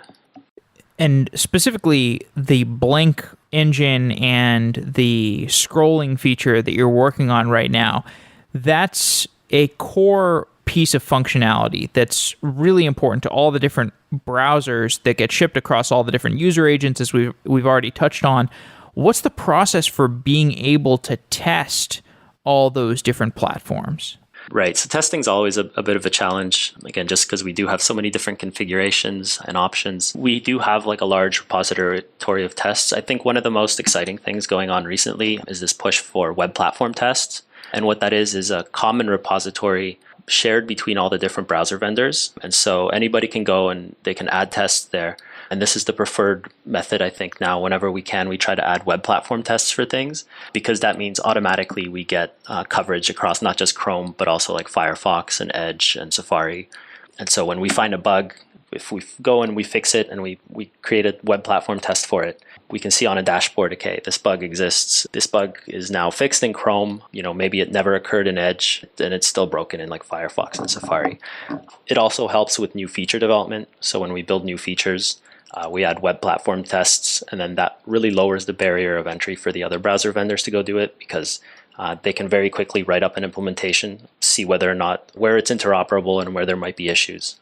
And specifically, the Blink engine and the scrolling feature that you're working on right now, that's a core piece of functionality that's really important to all the different browsers that get shipped across all the different user agents, as we've already touched on. What's the process for being able to test all those different platforms? Right. So testing is always a bit of a challenge. Again, just because we do have so many different configurations and options. We do have like a large repository of tests. I think one of the most exciting things going on recently is this push for web platform tests. And what that is a common repository shared between all the different browser vendors. And so anybody can go and they can add tests there. And this is the preferred method, I think, now. Whenever we can, we try to add web platform tests for things, because that means automatically we get coverage across not just Chrome, but also like Firefox and Edge and Safari. And so when we find a bug, if we go and we fix it and we create a web platform test for it, we can see on a dashboard, okay, this bug exists. This bug is now fixed in Chrome. Maybe it never occurred in Edge and it's still broken in like Firefox and Safari. It also helps with new feature development. So when we build new features, we add web platform tests, and then that really lowers the barrier of entry for the other browser vendors to go do it, because they can very quickly write up an implementation, see whether or not where it's interoperable and where there might be issues.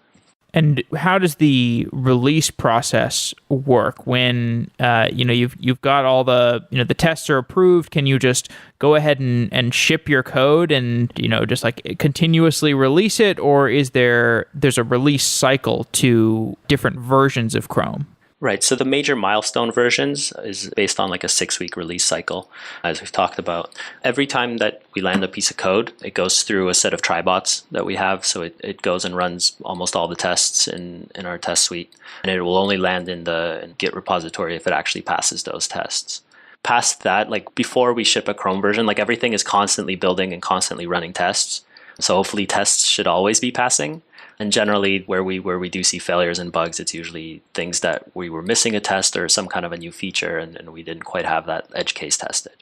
And how does the release process work when you've got all the the tests are approved? Can you just go ahead and ship your code and just like continuously release it, or is there's a release cycle to different versions of Chrome? Right. So the major milestone versions is based on like a 6-week release cycle, as we've talked about. Every time that we land a piece of code, it goes through a set of trybots that we have. So it goes and runs almost all the tests in our test suite. And it will only land in the Git repository if it actually passes those tests. Past that, like before we ship a Chrome version, like everything is constantly building and constantly running tests. So hopefully tests should always be passing. And generally, where we do see failures and bugs, it's usually things that we were missing a test or some kind of a new feature, and we didn't quite have that edge case tested.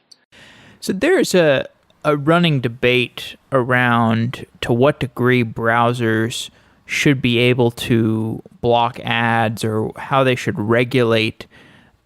So there's a running debate around to what degree browsers should be able to block ads or how they should regulate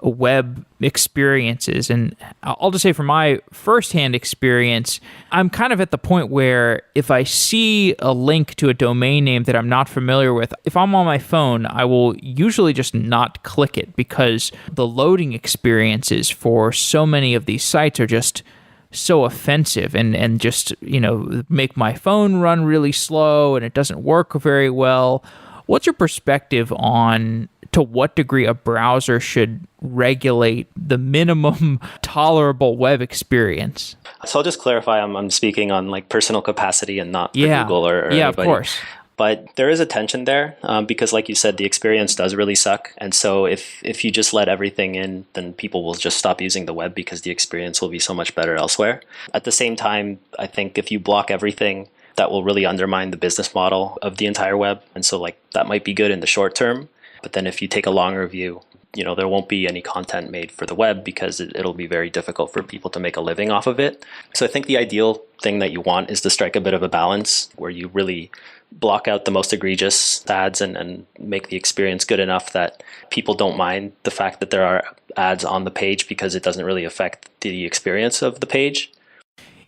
web experiences. And I'll just say from my firsthand experience, I'm kind of at the point where if I see a link to a domain name that I'm not familiar with, if I'm on my phone, I will usually just not click it, because the loading experiences for so many of these sites are just so offensive and just make my phone run really slow and it doesn't work very well. What's your perspective on to what degree a browser should regulate the minimum tolerable web experience? So I'll just clarify, I'm speaking on like personal capacity and not for Google or anybody. Of course. But there is a tension there because, like you said, the experience does really suck. And so if you just let everything in, then people will just stop using the web because the experience will be so much better elsewhere. At the same time, I think if you block everything, that will really undermine the business model of the entire web. And so like that might be good in the short term. But then if you take a longer view, there won't be any content made for the web because it'll be very difficult for people to make a living off of it. So I think the ideal thing that you want is to strike a bit of a balance where you really block out the most egregious ads and make the experience good enough that people don't mind the fact that there are ads on the page because it doesn't really affect the experience of the page.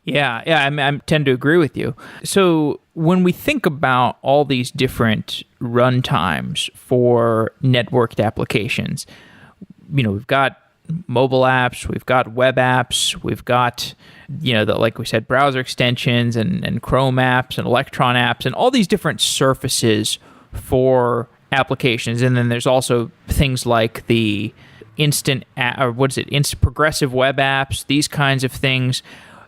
Yeah, I tend to agree with you. So when we think about all these different runtimes for networked applications, we've got mobile apps, we've got web apps, we've got, like we said, browser extensions and Chrome apps and Electron apps and all these different surfaces for applications. And then there's also things like the instant progressive web apps, these kinds of things.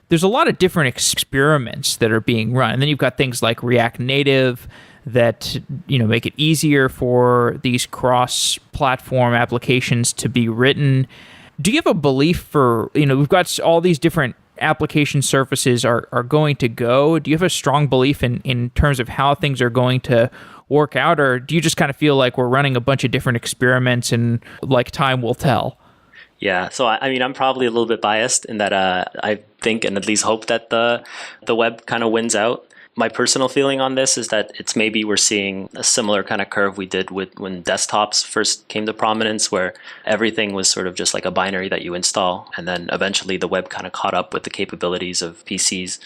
There's a lot of different experiments that are being run. And then you've got things like React Native that make it easier for these cross-platform applications to be written. Do you have a belief for, we've got all these different application surfaces are going to go. Do you have a strong belief in terms of how things are going to work out? Or do you just kind of feel like we're running a bunch of different experiments and like time will tell? Yeah, so I'm probably a little bit biased in that I think and at least hope that the web kind of wins out. My personal feeling on this is that it's maybe we're seeing a similar kind of curve we did with when desktops first came to prominence, where everything was sort of just like a binary that you install, and then eventually the web kind of caught up with the capabilities of PCs.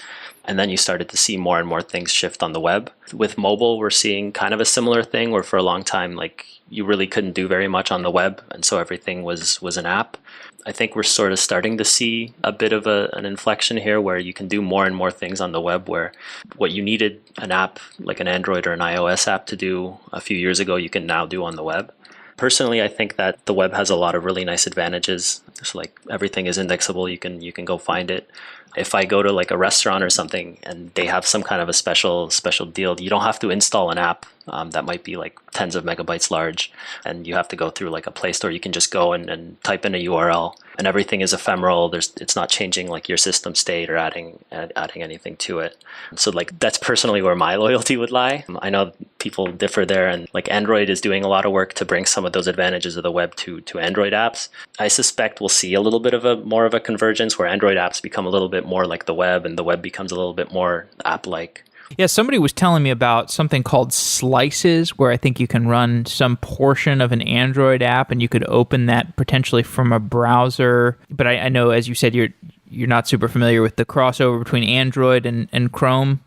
And then you started to see more and more things shift on the web. With mobile, we're seeing kind of a similar thing where for a long time, like you really couldn't do very much on the web. And so everything was an app. I think we're sort of starting to see a bit of an inflection here where you can do more and more things on the web, where what you needed an app like an Android or an iOS app to do a few years ago, you can now do on the web. Personally, I think that the web has a lot of really nice advantages. Just like everything is indexable, you can go find it. If I go to like a restaurant or something and they have some kind of a special deal, you don't have to install an app that might be like tens of megabytes large, and you have to go through like a Play Store. You can just go and type in a URL, and everything is ephemeral. It's not changing like your system state or adding anything to it. So like that's personally where my loyalty would lie. I know people differ there, and like Android is doing a lot of work to bring some of those advantages of the web to Android apps. I suspect we'll see a little bit of more of a convergence where Android apps become a little bit more like the web, and the web becomes a little bit more app-like. Yeah, somebody was telling me about something called slices, where I think you can run some portion of an Android app and you could open that potentially from a browser. But I know, as you said, you're not super familiar with the crossover between Android and Chrome.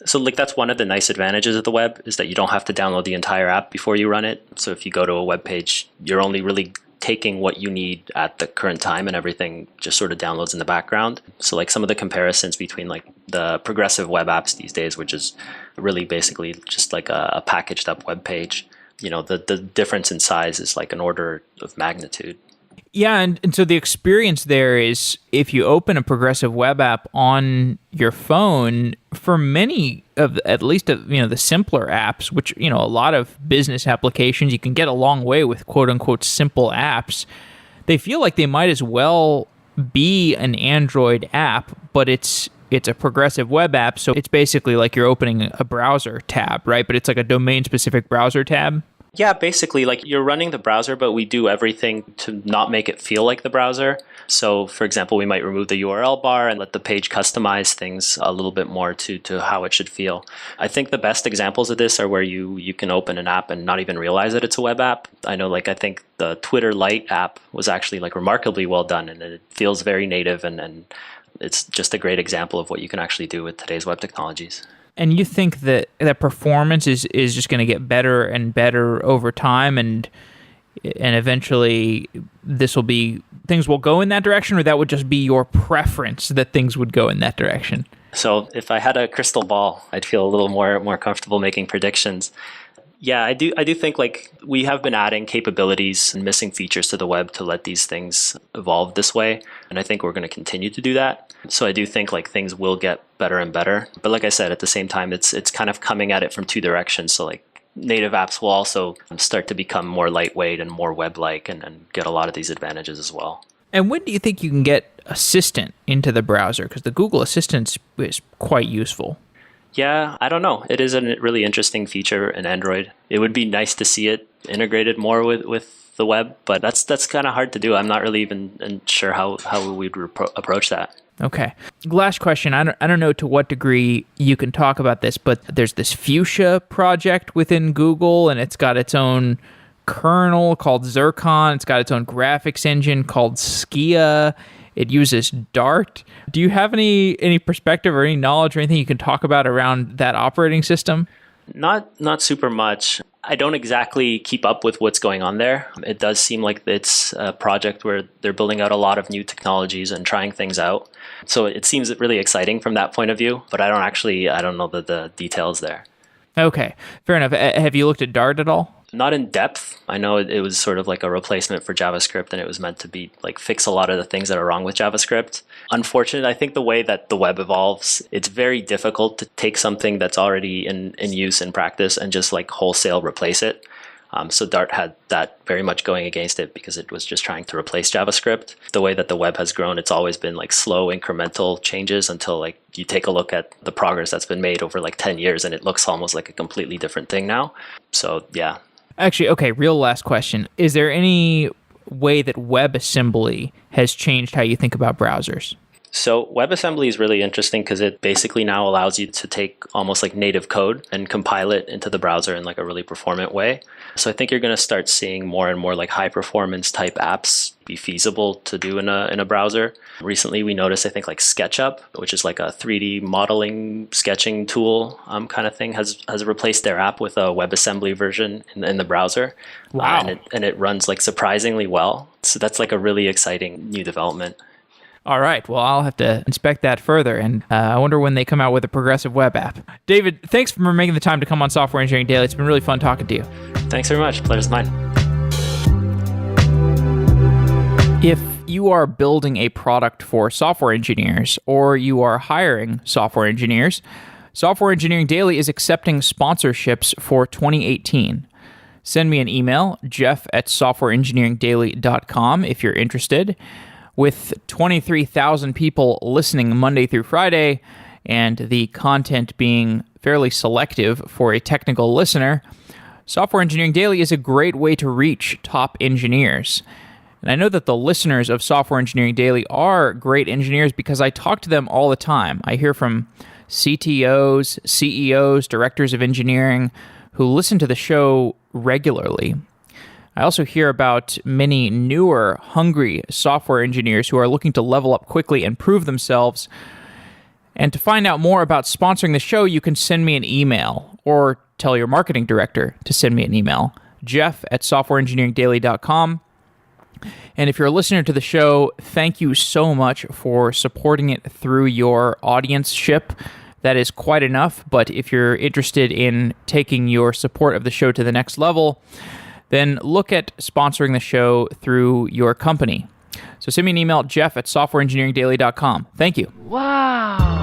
So like that's one of the nice advantages of the web, is that you don't have to download the entire app before you run it. So if you go to a web page, you're only really taking what you need at the current time, and everything just sort of downloads in the background. So like some of the comparisons between like the progressive web apps these days, which is really basically just like a packaged up web page, the difference in size is like an order of magnitude. Yeah, and so the experience there is, if you open a progressive web app on your phone, for many of at least the simpler apps, which a lot of business applications, you can get a long way with quote unquote simple apps. They feel like they might as well be an Android app, but it's a progressive web app, so it's basically like you're opening a browser tab, right? But it's like a domain specific browser tab. Yeah, basically, like you're running the browser, but we do everything to not make it feel like the browser. So, for example, we might remove the URL bar and let the page customize things a little bit more to how it should feel. I think the best examples of this are where you can open an app and not even realize that it's a web app. I know, I think the Twitter Lite app was actually remarkably well done, and it feels very native, and it's just a great example of what you can actually do with today's web technologies. And you think that performance is just going to get better and better over time, and eventually things will go in that direction, or that would just be your preference that things would go in that direction? So if I had a crystal ball, I'd feel a little more comfortable making predictions. Yeah, I do think we have been adding capabilities and missing features to the web to let these things evolve this way. And I think we're going to continue to do that. So I do think things will get better and better. But like I said, at the same time, it's kind of coming at it from two directions. So native apps will also start to become more lightweight and more web-like and get a lot of these advantages as well. And when do you think you can get Assistant into the browser? Because the Google Assistant is quite useful. Yeah, I don't know. It is a really interesting feature in Android. It would be nice to see it integrated more with the web, but that's kind of hard to do. I'm not really even sure how we'd approach that. Okay. Last question. I don't know to what degree you can talk about this, but there's this Fuchsia project within Google, and it's got its own kernel called Zircon. It's got its own graphics engine called Skia. It uses Dart. Do you have any perspective or any knowledge or anything you can talk about around that operating system? Not super much. I don't exactly keep up with what's going on there. It does seem like it's a project where they're building out a lot of new technologies and trying things out. So it seems really exciting from that point of view, but I don't know the details there. Okay, fair enough. Have you looked at Dart at all? Not in depth. I know it was sort of like a replacement for JavaScript, and it was meant to be fix a lot of the things that are wrong with JavaScript. Unfortunately, I think the way that the web evolves, it's very difficult to take something that's already in use in practice and just wholesale replace it. So Dart had that very much going against it because it was just trying to replace JavaScript. The way that the web has grown, it's always been slow incremental changes until you take a look at the progress that's been made over 10 years and it looks almost like a completely different thing now. So yeah. Actually, okay, real last question. Is there any way that WebAssembly has changed how you think about browsers? So WebAssembly is really interesting because it basically now allows you to take almost like native code and compile it into the browser in like a really performant way. So I think you're going to start seeing more and more like high performance type apps be feasible to do in a browser. Recently, we noticed, I think, like SketchUp, which is like a 3D modeling sketching tool kind of thing, has replaced their app with a WebAssembly version in the browser. Wow. And it runs like surprisingly well. So that's like a really exciting new development. All right. Well, I'll have to inspect that further, and I wonder when they come out with a progressive web app. David, thanks for making the time to come on Software Engineering Daily. It's been really fun talking to you. Thanks very much. Pleasure's mine. If you are building a product for software engineers or you are hiring software engineers, Software Engineering Daily is accepting sponsorships for 2018. Send me an email, jeff@softwareengineeringdaily.com if you're interested. With 23,000 people listening Monday through Friday and the content being fairly selective for a technical listener, Software Engineering Daily is a great way to reach top engineers. And I know that the listeners of Software Engineering Daily are great engineers because I talk to them all the time. I hear from CTOs, CEOs, directors of engineering who listen to the show regularly. I also hear about many newer, hungry software engineers who are looking to level up quickly and prove themselves. And to find out more about sponsoring the show, you can send me an email or tell your marketing director to send me an email, jeff@softwareengineeringdaily.com. And if you're a listener to the show, thank you so much for supporting it through your audienceship. That is quite enough, but if you're interested in taking your support of the show to the next level, then look at sponsoring the show through your company. So send me an email, jeff@softwareengineeringdaily.com. Thank you. Wow.